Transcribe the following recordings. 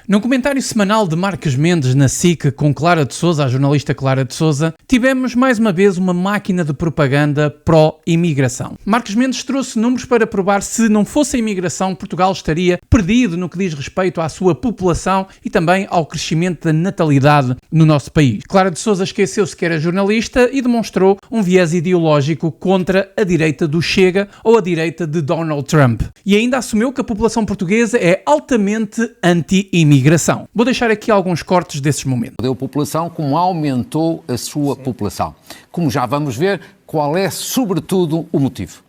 No comentário semanal de Marcos Mendes na SIC com Clara de Sousa, a jornalista Clara de Sousa, tivemos mais uma vez uma máquina de propaganda pró-imigração. Marcos Mendes trouxe números para provar se não fosse a imigração, Portugal estaria perdido no que diz respeito à sua população e também ao crescimento da natalidade no nosso país. Clara de Sousa esqueceu-se que era jornalista e demonstrou um viés ideológico contra a direita do Chega ou a direita de Donald Trump. E ainda assumiu que a população portuguesa é altamente anti-imigração. Vou deixar aqui alguns cortes desses momentos. A população, como aumentou a sua população. Como já vamos ver, qual é sobretudo o motivo?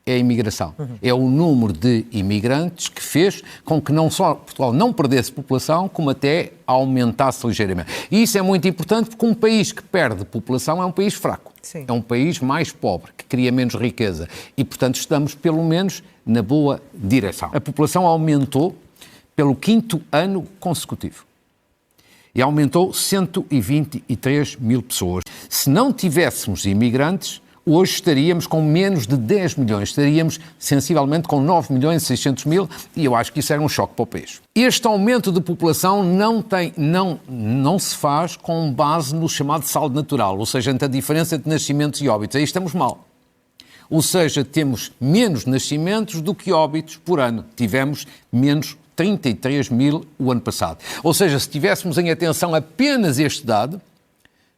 É a imigração. É o número de imigrantes que fez com que não só Portugal não perdesse população, como até aumentasse ligeiramente. E isso é muito importante porque um país que perde população é um país fraco. Sim. É um país mais pobre, que cria menos riqueza. E, portanto, estamos pelo menos na boa direção. A população aumentou pelo 5º ano consecutivo. E aumentou 123 mil pessoas. Se não tivéssemos imigrantes, hoje estaríamos com menos de 10 milhões, estaríamos sensivelmente com 9 milhões e 600 mil, e eu acho que isso era um choque para o país. Este aumento de população não se faz com base no chamado saldo natural, ou seja, entre a diferença de nascimentos e óbitos. Aí estamos mal. Ou seja, temos menos nascimentos do que óbitos por ano. Tivemos menos 33 mil o ano passado. Ou seja, se tivéssemos em atenção apenas este dado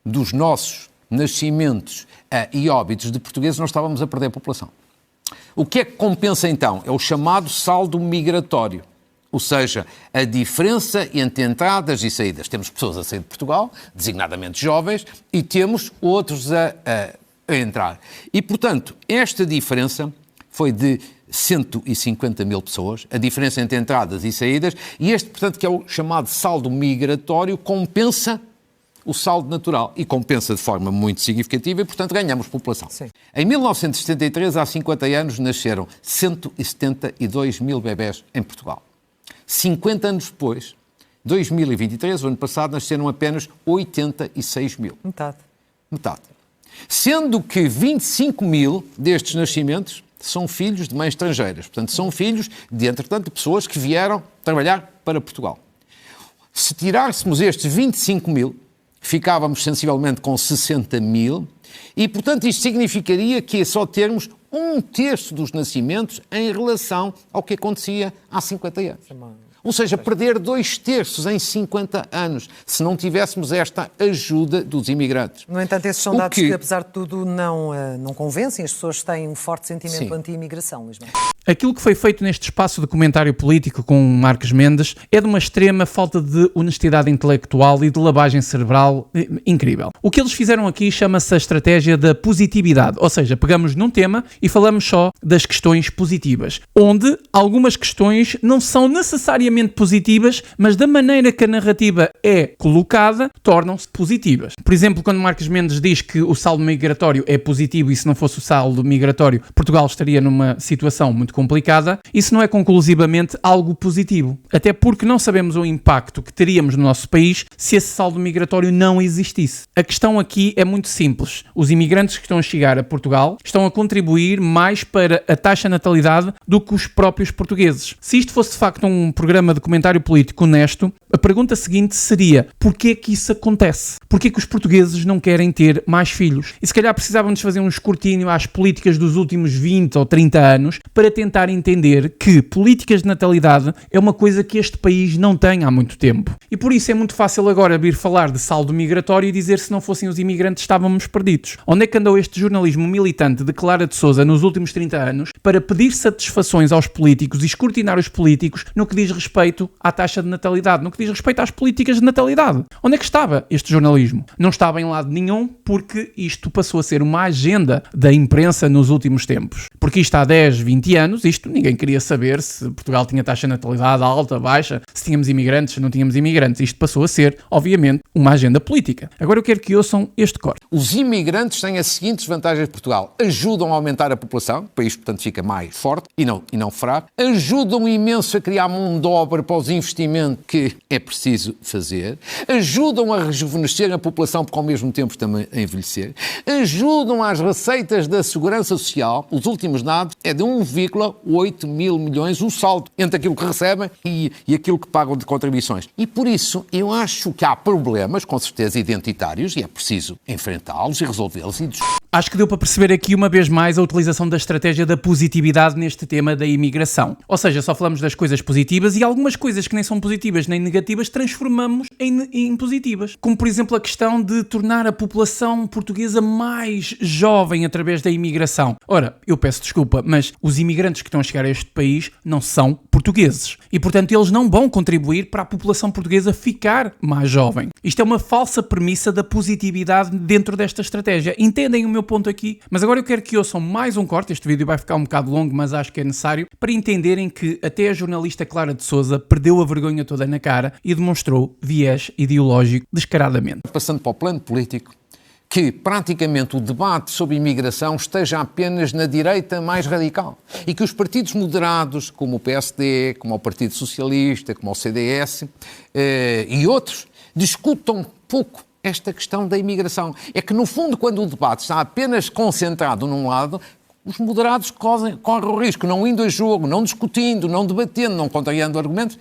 dos nossos nascimentos e óbitos de portugueses, nós estávamos a perder a população. O que é que compensa então? É o chamado saldo migratório. Ou seja, a diferença entre entradas e saídas. Temos pessoas a sair de Portugal, designadamente jovens, e temos outros a entrar. E, portanto, esta diferença foi de 150 mil pessoas, a diferença entre entradas e saídas, e este, portanto, que é o chamado saldo migratório, compensa o saldo natural e compensa de forma muito significativa e, portanto, ganhamos população. Sim. Em 1973, há 50 anos, nasceram 172 mil bebés em Portugal. 50 anos depois, 2023, o ano passado, nasceram apenas 86 mil. Metade. Sendo que 25 mil destes nascimentos são filhos de mães estrangeiras. Portanto, são filhos de, entretanto, de pessoas que vieram trabalhar para Portugal. Se tirássemos estes 25 mil, ficávamos sensivelmente com 60 mil e, portanto, isto significaria que é só termos 1/3 dos nascimentos em relação ao que acontecia há 50 anos. Ou seja, perder 2/3 em 50 anos, se não tivéssemos esta ajuda dos imigrantes. No entanto, esses são dados que, apesar de tudo, não convencem. As pessoas têm um forte sentimento anti-imigração, Luís Mendes. Aquilo que foi feito neste espaço de comentário político com Marcos Mendes é de uma extrema falta de honestidade intelectual e de lavagem cerebral incrível. O que eles fizeram aqui chama-se a estratégia da positividade, ou seja, pegamos num tema e falamos só das questões positivas, onde algumas questões não são necessariamente positivas, mas da maneira que a narrativa é colocada, tornam-se positivas. Por exemplo, quando Marcos Mendes diz que o saldo migratório é positivo e se não fosse o saldo migratório, Portugal estaria numa situação muito complicada, isso não é conclusivamente algo positivo. Até porque não sabemos o impacto que teríamos no nosso país se esse saldo migratório não existisse. A questão aqui é muito simples. Os imigrantes que estão a chegar a Portugal estão a contribuir mais para a taxa de natalidade do que os próprios portugueses. Se isto fosse de facto um programa de comentário político honesto, a pergunta seguinte seria: porquê que isso acontece? Porquê que os portugueses não querem ter mais filhos? E se calhar precisávamos fazer um escrutínio às políticas dos últimos 20 ou 30 anos para tentar entender que políticas de natalidade é uma coisa que este país não tem há muito tempo. E por isso é muito fácil agora vir falar de saldo migratório e dizer se não fossem os imigrantes estávamos perdidos. Onde é que andou este jornalismo militante de Clara de Sousa nos últimos 30 anos para pedir satisfações aos políticos e escrutinar os políticos no que diz respeito à taxa de natalidade, no que diz respeito às políticas de natalidade? Onde é que estava este jornalismo? Não estava em lado nenhum, porque isto passou a ser uma agenda da imprensa nos últimos tempos. Porque isto há 10, 20 anos, isto ninguém queria saber se Portugal tinha taxa de natalidade alta, baixa, se tínhamos imigrantes, se não tínhamos imigrantes. Isto passou a ser, obviamente, uma agenda política. Agora eu quero que ouçam este corte. Os imigrantes têm as seguintes vantagens de Portugal. Ajudam a aumentar a população, o país, portanto, fica mais forte e não fraco. Ajudam imenso a criar mão de obra para os investimentos que é preciso fazer, ajudam a rejuvenescer a população, porque ao mesmo tempo também a envelhecer, ajudam às receitas da Segurança Social. Os últimos dados é de 1,8 mil milhões o saldo entre aquilo que recebem e aquilo que pagam de contribuições. E por isso eu acho que há problemas, com certeza, identitários, e é preciso enfrentá-los e resolvê-los. Acho que deu para perceber aqui uma vez mais a utilização da estratégia da positividade neste tema da imigração. Ou seja, só falamos das coisas positivas e algumas coisas que nem são positivas nem negativas transformamos em positivas. Como, por exemplo, a questão de tornar a população portuguesa mais jovem através da imigração. Ora, eu peço desculpa, mas os imigrantes que estão a chegar a este país não são portugueses. E, portanto, eles não vão contribuir para a população portuguesa ficar mais jovem. Isto é uma falsa premissa da positividade dentro desta estratégia. Entendem o meu ponto aqui? Mas agora eu quero que ouçam mais um corte. Este vídeo vai ficar um bocado longo, mas acho que é necessário para entenderem que até a jornalista Clara de Sousa perdeu a vergonha toda na cara e demonstrou viés ideológico descaradamente. Passando para o plano político, que praticamente o debate sobre imigração esteja apenas na direita mais radical e que os partidos moderados, como o PSD, como o Partido Socialista, como o CDS e outros, discutam pouco esta questão da imigração. É que, no fundo, quando o debate está apenas concentrado num lado, os moderados correm o risco, não indo a jogo, não discutindo, não debatendo, não contrariando argumentos,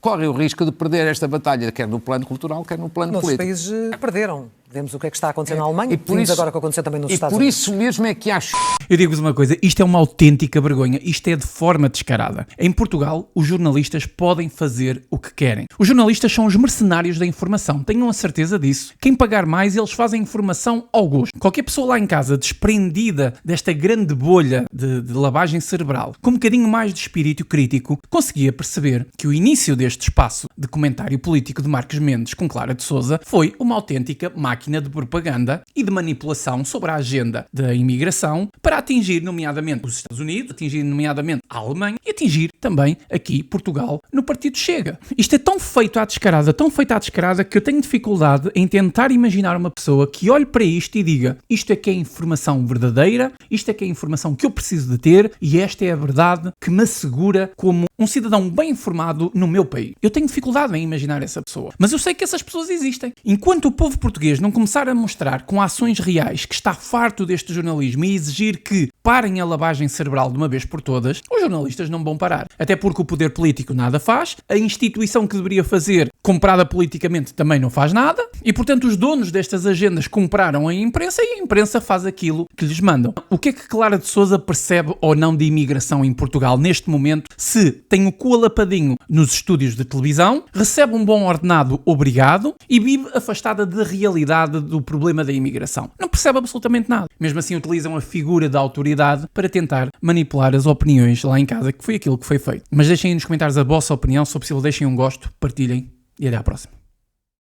correm o risco de perder esta batalha, quer no plano cultural, quer no plano político. Os países perderam. Vemos o que é que está a acontecer na Alemanha, e vimos agora o que aconteceu também nos Estados Unidos. E por isso mesmo é que acho... Eu digo-vos uma coisa, isto é uma autêntica vergonha, isto é de forma descarada. Em Portugal, os jornalistas podem fazer o que querem. Os jornalistas são os mercenários da informação, tenham a certeza disso. Quem pagar mais, eles fazem informação ao gosto. Qualquer pessoa lá em casa, desprendida desta grande bolha de lavagem cerebral, com um bocadinho mais de espírito crítico, conseguia perceber que o início deste espaço de comentário político de Marcos Mendes com Clara de Sousa foi uma autêntica máquina de propaganda e de manipulação sobre a agenda da imigração para atingir nomeadamente os Estados Unidos, atingir nomeadamente a Alemanha e atingir também aqui Portugal no Partido Chega. Isto é tão feito à descarada que eu tenho dificuldade em tentar imaginar uma pessoa que olhe para isto e diga: isto é que é informação verdadeira, isto é que é informação que eu preciso de ter e esta é a verdade que me assegura como um cidadão bem informado no meu país. Eu tenho dificuldade em imaginar essa pessoa. Mas eu sei que essas pessoas existem. Enquanto o povo português não começar a mostrar com ações reais que está farto deste jornalismo e exigir que parem a lavagem cerebral de uma vez por todas, os jornalistas não vão parar. Até porque o poder político nada faz, a instituição que deveria fazer, comprada politicamente, também não faz nada, e portanto os donos destas agendas compraram a imprensa e a imprensa faz aquilo que lhes mandam. O que é que Clara de Sousa percebe ou não de imigração em Portugal neste momento, se tem o cu alapadinho nos estúdios de televisão, recebe um bom ordenado, obrigado, e vive afastada da realidade do problema da imigração? Não percebe absolutamente nada. Mesmo assim utilizam a figura da autoridade para tentar manipular as opiniões lá em casa, que foi aquilo que foi feito. Mas deixem aí nos comentários a vossa opinião, se possível deixem um gosto, partilhem e até à próxima.